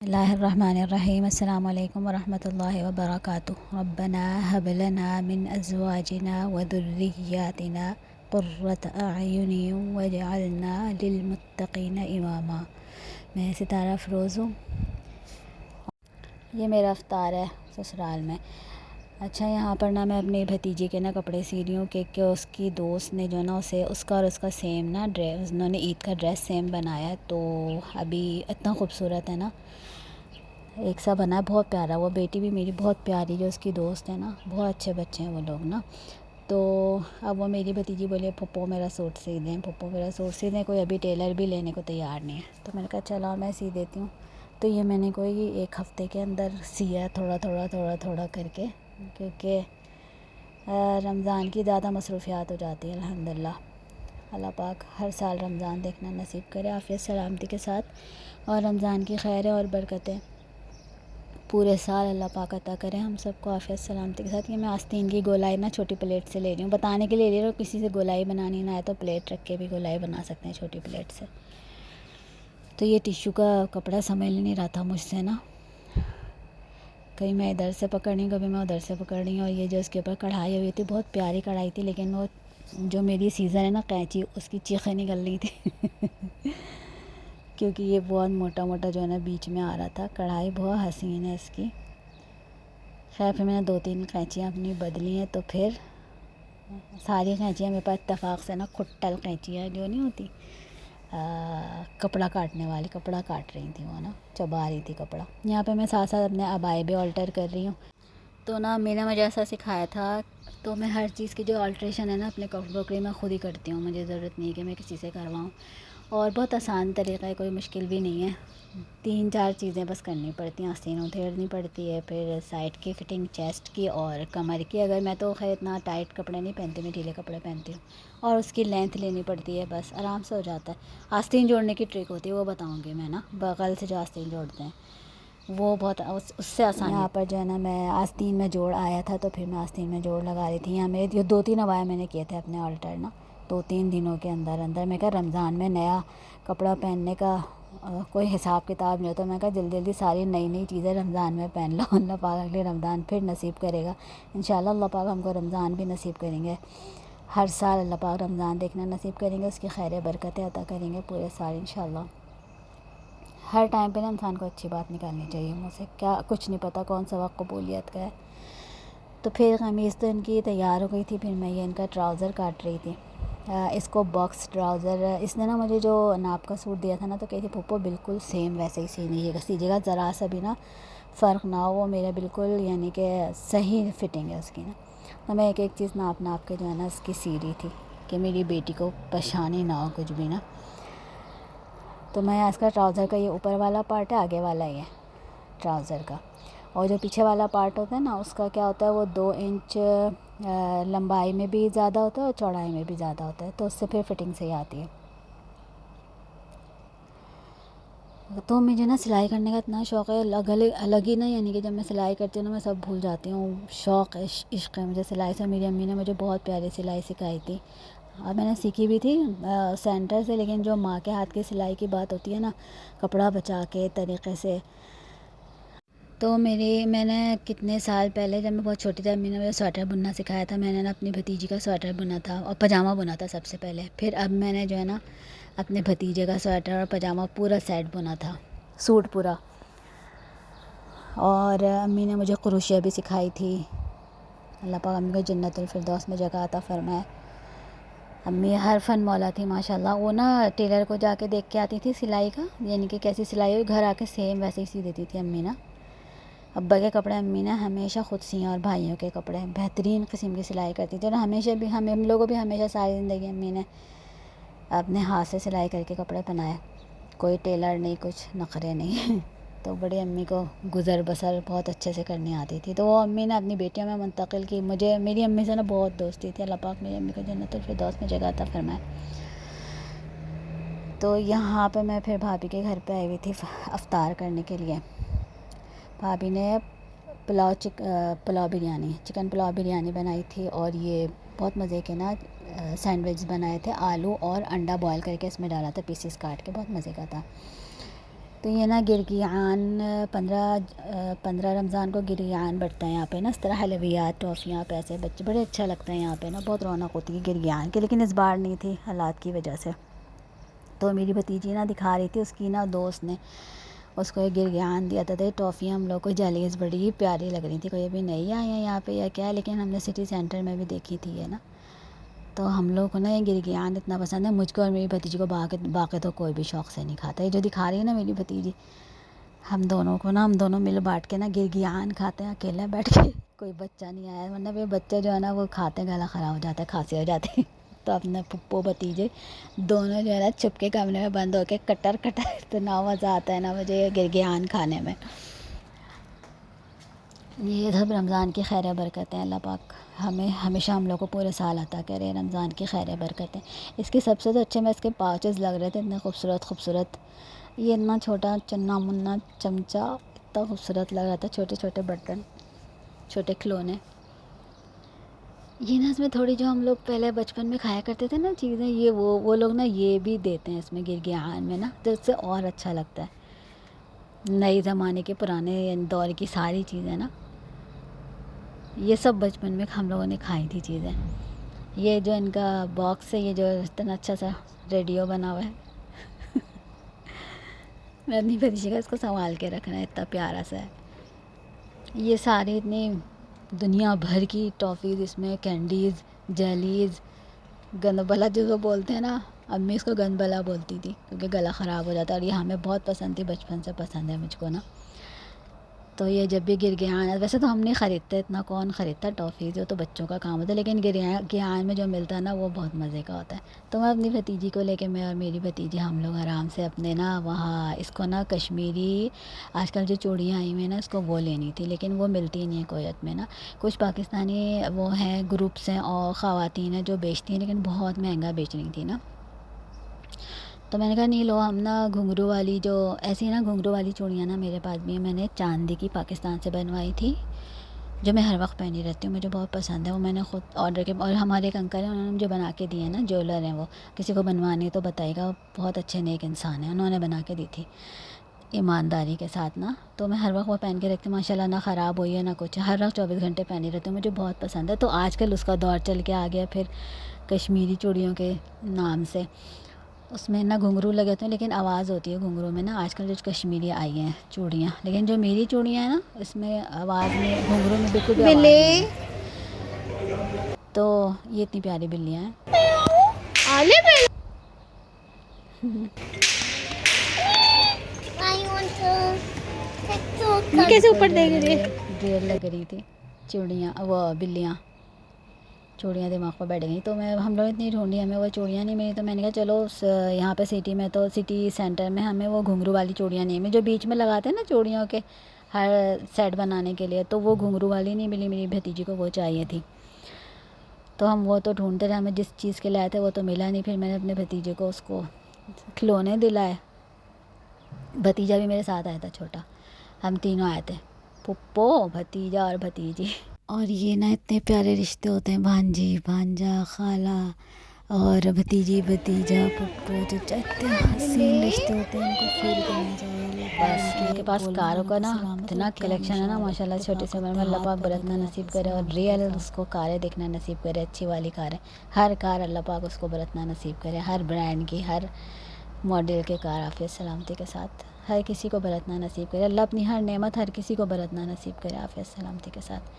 اللہ الرحمن الرحیم۔ السلام علیکم ورحمۃ اللہ وبرکاتہ۔ ربنا هب لنا من ازواجنا وذریاتنا قرۃ اعین واجعلنا للمتقین اماما۔ میں ستارہ افروز ہوں۔ یہ میرا افطار ہے سسرال میں۔ اچھا، یہاں پر نا میں اپنی بھتیجی کے نا کپڑے سی رہی ہوں کہ اس کی دوست نے جو نا اسے اس کا سیم نا ڈریس، انہوں نے عید کا ڈریس سیم بنایا ہے، تو ابھی اتنا خوبصورت ہے نا، ایک سا بنا ہے، بہت پیارا۔ وہ بیٹی بھی میری بہت پیاری جو اس کی دوست ہے نا، بہت اچھے بچے ہیں وہ لوگ نا۔ تو اب وہ میری بھتیجی بولے پھپھو میرا سوٹ سی دیں، پھپھو میرا سوٹ سی دیں، کوئی ابھی ٹیلر بھی لینے کو تیار نہیں ہے، تو میں نے کہا چلو میں سی دیتی ہوں۔ تو یہ میں نے کوئی ایک ہفتے کے اندر سیا تھوڑا کر کے، کیونکہ رمضان کی زیادہ مصروفیات ہو جاتی ہیں الحمدللہ۔ اللہ پاک ہر سال رمضان دیکھنا نصیب کرے عافیت سلامتی کے ساتھ، اور رمضان کی خیر اور برکتیں پورے سال اللہ پاک عطا کرے ہم سب کو عافیت سلامتی کے ساتھ۔ یہ میں آستین کی گولائی نا چھوٹی پلیٹ سے لے رہی ہوں، بتانے کے لیے لے رہی ہوں، کسی سے گولائی بنانی نہ آئے تو پلیٹ رکھ کے بھی گولائی بنا سکتے ہیں چھوٹی پلیٹ سے۔ تو یہ ٹیشو کا کپڑا سنبھل نہیں رہا تھا مجھ سے نا، کہیں میں ادھر سے پکڑ رہی ہوں، کبھی میں ادھر سے پکڑ رہی ہوں، اور یہ جو اس کے اوپر کڑھائی ہوئی تھی بہت پیاری کڑھائی تھی، لیکن وہ جو میری سیزر ہے نا قینچی، اس کی چیخیں نکل رہی تھی کیونکہ یہ بہت موٹا جو ہے نا بیچ میں آ رہا تھا۔ کڑھائی بہت حسین ہے اس کی۔ خیر پھر میں نے 2-3 قینچیاں اپنی بدلی ہیں، تو پھر ساری قینچیاں میرے پاس اتفاق سے نا کھٹل قینچیاں جو نہیں ہوتی، کپڑا کاٹنے والی، کپڑا کاٹ رہی تھیں وہ نا، چبا رہی تھی کپڑا۔ یہاں پہ میں ساتھ ساتھ اپنے عبائے بھی آلٹر کر رہی ہوں۔ تو نا امی نے مجھے ایسا سکھایا تھا، تو میں ہر چیز کی جو آلٹریشن ہے نا اپنے کپڑوں میں خود ہی کرتی ہوں، مجھے ضرورت نہیں ہے کہ میں کسی سے کرواؤں، اور بہت آسان طریقہ ہے، کوئی مشکل بھی نہیں ہے۔ 3-4 چیزیں بس کرنی پڑتی ہیں، آستین ادھیڑنی پڑتی ہے، پھر سائڈ کی فٹنگ چیسٹ کی اور کمر کی۔ اگر میں تو خیر اتنا ٹائٹ کپڑے نہیں پہنتی، میں ڈھیلے کپڑے پہنتی ہوں، اور اس کی لینتھ لینی پڑتی ہے، بس آرام سے ہو جاتا ہے۔ آستین جوڑنے کی ٹرک ہوتی ہے، وہ بتاؤں گی میں نا، بغل سے جو آستین جوڑتے ہیں وہ بہت اس سے آسان ہے۔ یہاں پر جو ہے نا میں آستین میں جوڑ آیا تھا، تو پھر میں آستین میں جوڑ لگا رہی تھی۔ یہاں میرے یہ 2-3 عبائے میں نے کیے تھے اپنے آلٹر نا، 2-3 دنوں کے اندر میں کہا رمضان میں نیا کپڑا پہننے کا کوئی حساب کتاب نہیں ہوتا، میں کہا جلدی ساری نئی چیزیں رمضان میں پہن لو، اللہ پاک اگلے رمضان پھر نصیب کرے گا انشاءاللہ۔ اللہ پاک ہم کو رمضان بھی نصیب کریں گے، ہر سال اللہ پاک رمضان دیکھنا نصیب کریں گے، اس کی خیر برکتیں عطا کریں گے پورے سال انشاءاللہ۔ ہر ٹائم پہ نا انسان کو اچھی بات نکالنی چاہیے منہ سے، کیا کچھ نہیں پتہ کون سا وقت قبولیت کا ہے۔ تو پھر قمیض تو ان کی تیار ہو گئی تھی، پھر میں یہ ان کا ٹراؤزر کاٹ رہی تھی، اس کو باکس ٹراؤزر۔ اس نے نا مجھے جو ناپ کا سوٹ دیا تھا نا، تو کہتی پھپھو بالکل سیم ویسے ہی سیجیے گا، ذرا سا بھی نا فرق نہ ہو، وہ میرا بالکل یعنی کہ صحیح فٹنگ ہے اس کی نا۔ تو میں ایک چیز ناپ کے جو ہے نا اس کی سی رہی تھی کہ میری بیٹی کو پریشانی نہ ہو کچھ بھی نا۔ تو میں اس کا ٹراؤزر کا یہ اوپر والا پارٹ ہے، آگے والا یہ ٹراؤزر کا، اور جو پیچھے والا پارٹ ہوتا ہے نا اس کا کیا ہوتا ہے، وہ 2 انچ لمبائی میں بھی زیادہ ہوتا ہے اور چوڑائی میں بھی زیادہ ہوتا ہے، تو اس سے پھر فٹنگ صحیح آتی ہے۔ تو مجھے نا سلائی کرنے کا اتنا شوق ہے، الگ ہی نا، یعنی کہ جب میں سلائی کرتی ہوں نا میں سب بھول جاتی ہوں، شوق ہے، عشق ہے مجھے سلائی سے۔ میری امی نے مجھے بہت پیاری سلائی سکھائی تھی، اور میں نے سیکھی بھی تھی سینٹر سے، لیکن جو ماں کے ہاتھ کی سلائی کی بات ہوتی ہے نا، کپڑا بچا کے طریقے سے، تو میں نے کتنے سال پہلے جب میں بہت چھوٹی تھی، امی نے مجھے سویٹر بننا سکھایا تھا، میں نے نا اپنی بھتیجی کا سویٹر بنا تھا اور پاجامہ بنا تھا سب سے پہلے، پھر اب میں نے جو ہے نا اپنے بھتیجے کا سویٹر اور پاجامہ پورا سیٹ بنا تھا، سوٹ پورا۔ اور امی نے مجھے کروشیا بھی سکھائی تھی، اللہ پاک امی کو جنت الفردوس میں جگہ عطا فرمائے۔ امی ہر فن مولا تھی ماشاءاللہ، وہ نا ٹیلر کو جا کے دیکھ کے آتی تھی سلائی کا، یعنی کہ کیسی سلائی ہوئی، گھر آ کے سیم ویسے ہی سی دیتی تھی امی نا۔ ابا کے کپڑے امی نے ہمیشہ خود سیے، اور بھائیوں کے کپڑے بہترین قسم کی سلائی کرتی تھی، اور ہمیشہ بھی ہم لوگوں بھی ہمیشہ ساری زندگی امی نے اپنے ہاتھ سے سلائی کر کے کپڑے پہنائے، کوئی ٹیلر نہیں، کچھ نخرے نہیں تو بڑی امی کو گزر بسر بہت اچھے سے کرنی آتی تھی، تو وہ امی نے اپنی بیٹیوں میں منتقل کی۔ مجھے میری امی سے نا بہت دوستی تھی، اللہ پاک میری امی کو جنت الفردوس میں جگہ عطا فرمائے۔ تو یہاں پہ میں پھر بھابھی کے گھر پہ آئی ہوئی تھی افطار کرنے کے لیے۔ بھابھی نے چکن پلاؤ بریانی بنائی تھی، اور یہ بہت مزے کے نا سینڈوچ بنائے تھے، آلو اور انڈا بوائل کر کے اس میں ڈالا تھا، پیسز کاٹ کے، بہت مزے کا تھا۔ تو یہ نا گرگیان 15 رمضان کو گرگیان بڑھتا ہے یہاں پہ نا، اس طرح حلویات ٹافیاں پیسے بچے بڑے اچھا لگتا ہے یہاں پہ نا، بہت رونق ہوتی ہے گرگیان کی، لیکن اس بار نہیں تھی حالات کی وجہ سے۔ تو میری بھتیجی نا دکھا رہی تھی، اس کی نا دوست نے اس کو ایک گرگیان دیا تھا، ٹافیاں ہم لوگ کو جیلیز بڑی پیاری لگ رہی تھی، کوئی ابھی نہیں آئی ہیں یہاں پہ یا کیا ہے، لیکن ہم نے سٹی سینٹر میں بھی دیکھی تھی ہے نا۔ تو ہم لوگ کو نا یہ گرگیان اتنا پسند ہے، مجھ کو اور میری بھتیجی کو، باقی تو کوئی بھی شوق سے نہیں کھاتا، یہ جو دکھا رہی ہے نا میری بھتیجی، ہم دونوں مل بانٹ کے نا گرگیان کھاتے ہیں اکیلے بیٹھ کے، کوئی بچہ نہیں آیا، ورنہ پھر بچے جو ہے نا وہ کھاتے گلا خراب ہو جاتا ہے، کھانسی ہو جاتی ہے۔ تو اپنے پھپھو بھتیجے دونوں جو ہے نا چھپ کے کمرے میں بند ہو کے کٹر اتنا مزہ آتا ہے نا مجھے یہ گرگیان کھانے میں۔ یہ سب رمضان کی خیر برکت ہے، اللہ پاک ہمیں ہمیشہ ہم لوگ کو پورے سال عطا کرے رمضان کی خیر برکتیں۔ اس کے سب سے اچھے میں اس کے پاؤچز لگ رہے تھے، اتنے خوبصورت، یہ اتنا چھوٹا چنا منا چمچہ اتنا خوبصورت لگ رہا تھا، چھوٹے چھوٹے برتن، چھوٹے کھلونے۔ یہ نا اس میں تھوڑی جو ہم لوگ پہلے بچپن میں کھایا کرتے تھے نا چیزیں، یہ وہ لوگ نا یہ بھی دیتے ہیں اس میں گرگیان میں نا، تو اس سے اور اچھا لگتا ہے۔ نئے زمانے کے پرانے دور کی ساری چیزیں نا، یہ سب بچپن میں ہم لوگوں نے کھائی تھی چیزیں۔ یہ جو ان کا باکس ہے، یہ جو اتنا اچھا سا ریڈیو بنا ہوا ہے، میں اپنی بھتیجی کا اس کو سنبھال کے رکھنا ہے، اتنا پیارا سا ہے۔ یہ ساری اتنی دنیا بھر کی ٹافیز اس میں، کینڈیز، جیلیز، گند بلا جو بولتے ہیں نا، امی اس کو گند بلا بولتی تھی کیونکہ گلا خراب ہو جاتا ہے، اور یہ ہمیں بہت پسند تھی، بچپن سے پسند ہے مجھ کو نا۔ تو یہ جب بھی گرگیان، ویسے تو ہم نہیں خریدتے، اتنا کون خریدتا ٹافیز، وہ تو بچوں کا کام ہوتا ہے، لیکن گرگیان میں جو ملتا ہے نا وہ بہت مزے کا ہوتا ہے۔ تو میں اپنی بھتیجی کو لے کے، میں اور میری بھتیجی ہم لوگ آرام سے اپنے نا وہاں، اس کو نا کشمیری آج کل جو چوڑیاں آئی ہوئی ہیں نا، اس کو وہ لینی تھی، لیکن وہ ملتی نہیں ہے کویت میں نا، کچھ پاکستانی وہ ہیں گروپس ہیں اور خواتین ہیں جو بیچتی ہیں، لیکن بہت مہنگا بیچ رہی تھی نا۔ تو میں نے کہا نہیں لو، ہم نا گھنگرو والی جو ایسی نا گھنگرو والی چوڑیاں نا میرے پاس بھی ہیں، میں نے چاندی کی پاکستان سے بنوائی تھی، جو میں ہر وقت پہنی رہتی ہوں، مجھے بہت پسند ہے وہ، میں نے خود آرڈر کے، اور ہمارے ایک انکل ہیں انہوں نے مجھے بنا کے دی ہے نا، جیولر ہیں وہ، کسی کو بنوانی ہے تو بتائے گا، بہت اچھے نیک انسان ہیں، انہوں نے بنا کے دی تھی ایمانداری کے ساتھ نا، تو میں ہر وقت وہ پہن کے رکھتی ہوں، ماشاء اللہ نہ خراب ہوئی ہے نہ کچھ، ہر وقت 24 گھنٹے پہنی رہتی ہوں، مجھے بہت پسند ہے۔ تو آج کل اس کا دور چل کے آ گیا پھر کشمیری چوڑیوں کے نام سے، اس میں نہ گھنگرو لگے ہوتے ہیں لیکن آواز ہوتی ہے گھنگرو میں نا، آج کل جو کشمیری آئی ہیں چوڑیاں، لیکن جو میری چوڑیاں ہیں نا اس میں آواز میں گھنگرو میں بالکل بھی آواز نہیں ہے۔ تو یہ اتنی پیاری بلیاں ہیں۔ کیسے اوپر دیکھ رہی ہے، ڈیر لگ رہی تھی چوڑیاں، وہ بلیاں، چوڑیاں دماغ پر بیٹھ گئیں، تو ہم لوگ اتنی ڈھونڈی، ہمیں وہ چوڑیاں نہیں ملی، تو میں نے کہا چلو یہاں پہ سٹی میں، تو سٹی سینٹر میں ہمیں وہ گھنگرو والی چوڑیاں نہیں ملی، جو بیچ میں لگاتے ہیں نا چوڑیوں کے ہر سیٹ بنانے کے لیے، تو وہ گھنگرو والی نہیں ملی، میری بھتیجی کو وہ چاہیے تھی، تو ہم وہ تو ڈھونڈتے رہے، ہمیں جس چیز کے لائے تھے وہ تو ملا نہیں، پھر میں نے اپنے بھتیجے کو اس کو کھلونے دلائے، بھتیجا بھی میرے ساتھ آیا تھا چھوٹا، ہم تینوں آئے تھے، پھپھو، بھتیجا اور بھتیجی۔ اور یہ نا اتنے پیارے رشتے ہوتے ہیں، بھانجی بھانجا، خالہ اور بھتیجی بھتیجا، پھپھو چچا، اتنے حسین رشتے ہوتے ہیں، ان کو فیل کرنا چاہیے۔ بس ان کے پاس کاروں کا نا اتنا کلیکشن ہے نا ماشاءاللہ، چھوٹی سی عمر میں اللہ پاک برتنا نصیب کرے، اور ریئل اس کو کاریں دیکھنا نصیب کرے، اچھی والی کاریں، ہر کار اللہ پاک اس کو برتنا نصیب کرے، ہر برانڈ کی، ہر ماڈل کے کار عافیت سلامتی کے ساتھ ہر کسی کو برتنا نصیب کرے، اللہ اپنی ہر نعمت ہر کسی کو برتنا نصیب کرے عافیت سلامتی کے ساتھ۔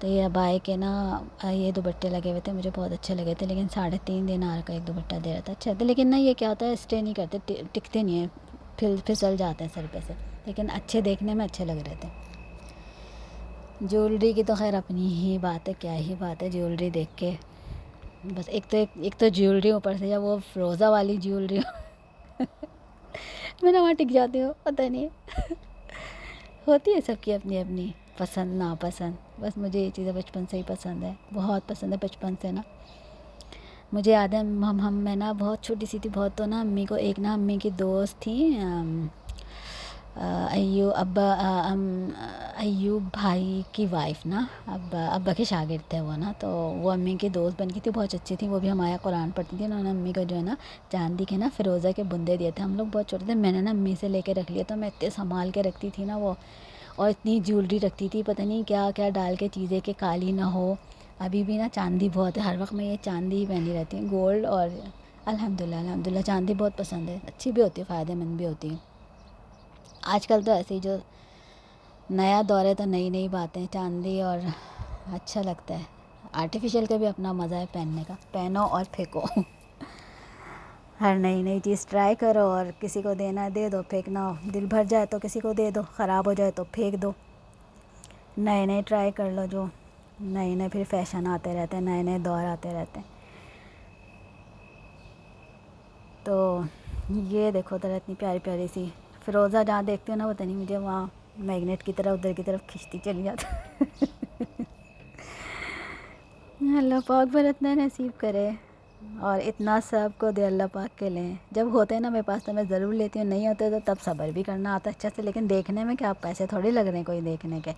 تو یہ ابائی کے نا یہ دوپٹے لگے ہوئے تھے، مجھے بہت اچھے لگے تھے، لیکن 3.5 دینار کا ایک دوپٹہ دے رہا تھا، اچھا تھا، لیکن نا یہ کیا ہوتا ہے، اسٹے نہیں کرتے، ٹکتے نہیں ہیں، پھسل جاتے ہیں سر پہ سے، لیکن اچھے دیکھنے میں اچھے لگ رہے تھے۔ جیولری کی تو خیر اپنی ہی بات ہے، کیا ہی بات ہے جیولری دیکھ کے، بس ایک تو جیولری اوپر سے جب وہ فروزہ والی جیولری میں نا وہاں ٹک جاتی ہوں، پتہ نہیں ہوتی ہے سب کی اپنی اپنی پسند ناپسند، بس مجھے یہ چیزیں بچپن سے ہی پسند ہے، بہت پسند ہے بچپن سے نا، مجھے یاد ہے میں نا بہت چھوٹی سی تھی بہت، تو نا امی کو ایک نا امی کی دوست تھی ایوب بھائی کی وائف نا ابا کے شاگرد تھے وہ نا، تو وہ امی کی دوست بن گئی تھی، بہت اچھی تھی، وہ بھی ہمارا قرآن پڑھتی تھی. انہوں نے امی کو جو ہے نا چاندی کے نا فیروزہ کے بندے دیے تھے. ہم لوگ بہت چھوٹے تھے، میں نے نا امی سے لے کے رکھ لیا، تو میں اتنے سنبھال کے رکھتی تھی نا وہ، اور اتنی جیولری رکھتی تھی، پتہ نہیں کیا کیا ڈال کے چیزیں کہ کالی نہ ہو. ابھی بھی نا چاندی بہت ہے، ہر وقت میں یہ چاندی ہی پہنی رہتی ہوں، گولڈ. اور الحمدللہ چاندی بہت پسند ہے، اچھی بھی ہوتی ہے، فائدہ مند بھی ہوتی ہے. آج کل تو ایسے ہی جو نیا دور ہے تو نئی نئی باتیں، چاندی اور اچھا لگتا ہے. آرٹیفیشیل کا بھی اپنا مزہ ہے پہننے کا، پہنو اور پھینکو. ہر نئی نئی چیز ٹرائی کرو، اور کسی کو دینا دے دو، پھینکنا دل بھر جائے تو کسی کو دے دو، خراب ہو جائے تو پھینک دو. نئے نئے ٹرائی کر لو، جو نئے نئے پھر فیشن آتے رہتے ہیں، نئے نئے دور آتے رہتے ہیں. تو یہ دیکھو ذرا اتنی پیاری پیاری سی فیروزہ، جہاں دیکھتی ہوں نا پتہ نہیں مجھے وہاں میگنیٹ کی طرح ادھر کی طرف کھنچتی چلی جاتا. اللہ پاک پر اتنا نصیب کرے، اور اتنا سب کو دے اللہ پاک کے لیں. جب ہوتے ہیں نا میرے پاس تو میں ضرور لیتی ہوں، نہیں ہوتے تو تب صبر بھی کرنا آتا ہے اچھا سے. لیکن دیکھنے میں کیا پیسے تھوڑی لگ رہے ہیں کوئی دیکھنے کے،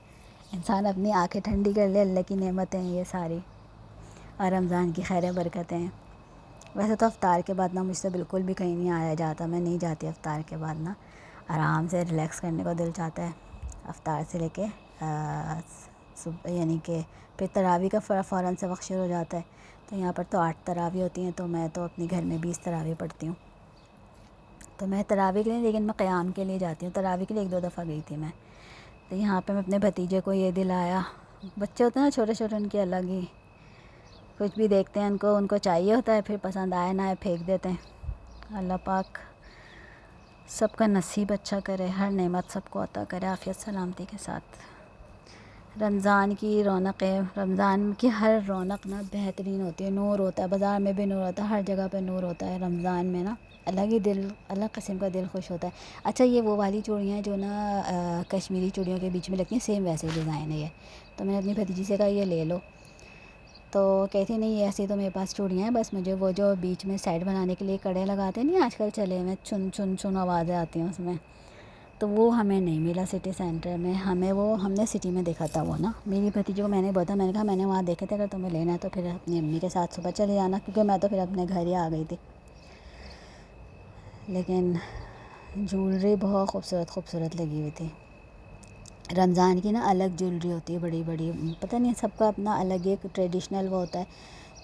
انسان اپنی آنکھیں ٹھنڈی کر لے. اللہ کی نعمتیں ہیں یہ ساری، اور رمضان کی خیر برکتیں ہیں. ویسے تو افطار کے بعد نا مجھ سے بالکل بھی کہیں نہیں آیا جاتا، میں نہیں جاتی افطار کے بعد نا، آرام سے ریلیکس کرنے کو دل چاہتا ہے. افطار سے لے کے صبح، یعنی کہ پھر تراویح کا فوراً سے وقت شروع ہو جاتا ہے. تو یہاں پر تو 8 تراویح ہوتی ہیں، تو میں تو اپنے گھر میں 20 تراویح پڑھتی ہوں. تو میں تراویح کے لیے، لیکن میں قیام کے لیے جاتی ہوں. تراویح کے لیے 1-2 دفعہ گئی تھی میں. تو یہاں پہ میں اپنے بھتیجے کو یہ دلایا. بچے ہوتے ہیں نا چھوٹے چھوٹے، ان کی الگ ہی کچھ بھی دیکھتے ہیں، ان کو چاہیے ہوتا ہے، پھر پسند آئے نہ آئے پھینک دیتے ہیں. اللہ پاک سب کا نصیب اچھا کرے، ہر نعمت سب کو عطا کرے عافیت سلامتی کے ساتھ. رمضان کی رونقیں، رمضان کی ہر رونق نا بہترین ہوتی ہے. نور ہوتا ہے، بازار میں بھی نور ہوتا ہے، ہر جگہ پہ نور ہوتا ہے رمضان میں نا. الگ ہی دل، الگ قسم کا دل خوش ہوتا ہے. اچھا یہ وہ والی چوڑیاں ہیں جو نا کشمیری چوڑیوں کے بیچ میں لگتی ہیں، سیم ویسے ڈیزائن ہے یہ. تو میں نے اپنی بھتیجی سے کہا یہ لے لو، تو کہتی نہیں ایسی تو میرے پاس چوڑیاں ہیں، بس مجھے وہ جو بیچ میں سائڈ بنانے کے لیے کڑے لگاتے نہیں آج کل چلے ہوئے، چن چن چن آوازیں آتی ہیں اس میں، تو وہ ہمیں نہیں ملا سٹی سینٹر میں. ہم نے سٹی میں دیکھا تھا وہ نا. میری بھتیجی کو میں نے بولا، میں نے کہا میں نے وہاں دیکھے تھے، اگر تمہیں لینا ہے تو پھر اپنی امی کے ساتھ صبح چلے جانا، کیونکہ میں تو پھر اپنے گھر ہی آ گئی تھی. لیکن جولری بہت خوبصورت خوبصورت لگی ہوئی تھی. رمضان کی نا الگ جولری ہوتی ہے، بڑی بڑی، پتہ نہیں سب کا اپنا الگ ایک ٹریڈیشنل وہ ہوتا ہے.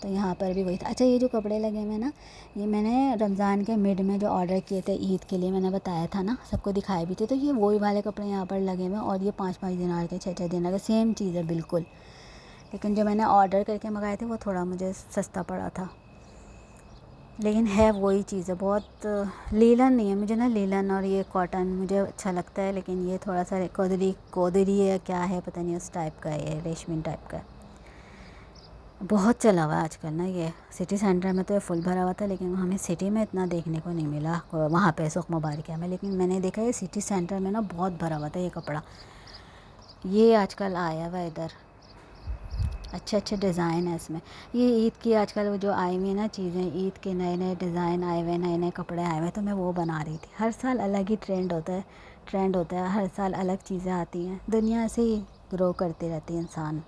تو یہاں پر بھی وہی تھا. اچھا یہ جو کپڑے لگے ہوئے نا، یہ میں نے رمضان کے مڈ میں جو آرڈر کیے تھے عید کے لیے، میں نے بتایا تھا نا، سب کو دکھائے بھی تھے. تو یہ وہی والے کپڑے یہاں پر لگے ہوئے ہیں، اور یہ 5-5 دینار کے، 6-6 دینار کے، سیم چیز ہے بالکل. لیکن جو میں نے آرڈر کر کے منگائے تھے وہ تھوڑا مجھے سستا پڑا تھا، لیکن ہے وہی چیز ہے. بہت لیلن نہیں ہے مجھے نا، لیلن اور یہ کاٹن مجھے اچھا لگتا ہے، لیکن یہ تھوڑا سا کودری ہے کیا ہے پتہ نہیں، اس ٹائپ کا ہے، ریشمی ٹائپ کا. بہت چلا ہوا ہے آج کل نا یہ. سٹی سینٹر میں تو یہ فل بھرا ہوا تھا، لیکن ہمیں سٹی میں اتنا دیکھنے کو نہیں ملا وہاں پہ سوق مبارکہ میں. لیکن میں نے دیکھا یہ سٹی سینٹر میں نا بہت بھرا ہوا تھا یہ کپڑا. یہ آج کل آیا ہوا ادھر، اچھے اچھے ڈیزائن ہیں اس میں. یہ عید کی آج کل وہ جو آئی ہوئی ہیں نا چیزیں، عید کے نئے نئے ڈیزائن آئے ہوئے، نئے نئے کپڑے آئے ہوئے، تو میں وہ بنا رہی تھی. ہر سال الگ ہی ٹرینڈ ہوتا ہے، ہر سال الگ چیزیں آتی ہیں. دنیا سے ہی گرو کرتی رہتی ہے انسان.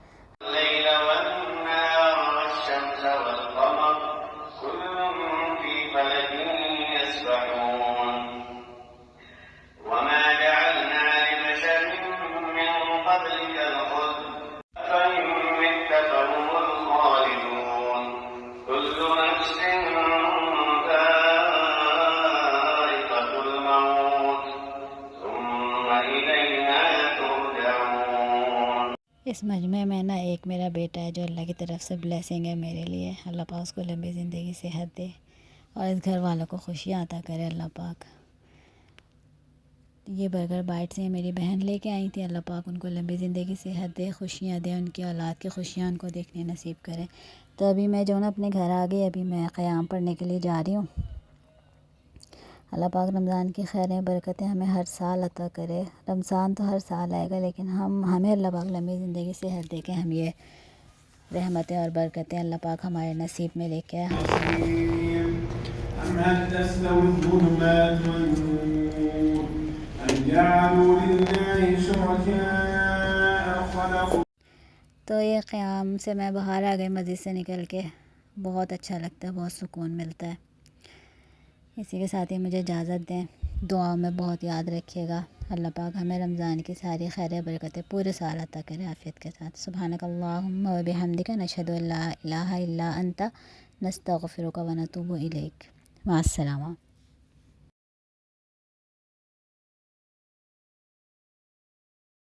اس مجمع میں نا ایک میرا بیٹا ہے جو اللہ کی طرف سے بلیسنگ ہے میرے لیے. اللہ پاک اس کو لمبی زندگی صحت دے، اور اس گھر والوں کو خوشیاں عطا کرے اللہ پاک. یہ برگر بائٹ سے میری بہن لے کے آئی تھی. اللہ پاک ان کو لمبی زندگی صحت دے، خوشیاں دے، ان کی اولاد کی خوشیاں ان کو دیکھنے نصیب کرے. تو ابھی میں جو نا اپنے گھر آ گئی، ابھی میں قیام پڑھنے کے لیے جا رہی ہوں. اللہ پاک رمضان کی خیریں برکتیں ہمیں ہر سال عطا کرے. رمضان تو ہر سال آئے گا، لیکن ہمیں اللہ پاک لمبی زندگی صحت دے کے ہم یہ رحمتیں اور برکتیں اللہ پاک ہمارے نصیب میں لے کے آئے. أم هل تستوي الظلمات والنور أم جعلوا لله شركاء تو یہ قیام سے میں باہر آ گئی مسجد سے نکل کے، بہت اچھا لگتا ہے، بہت سکون ملتا ہے۔ اسی کے ساتھ ہی مجھے اجازت دیں، دعاؤں میں بہت یاد رکھیے گا۔ اللہ پاک ہمیں رمضان کی ساری خیر برکتیں پورے سال عطا کرے عافیت کے ساتھ۔ سبحانک اللہم و بحمدک، نشہد ان لا الہ الا انت، نستغفرک و نتوب الیک۔ مع السلامہ۔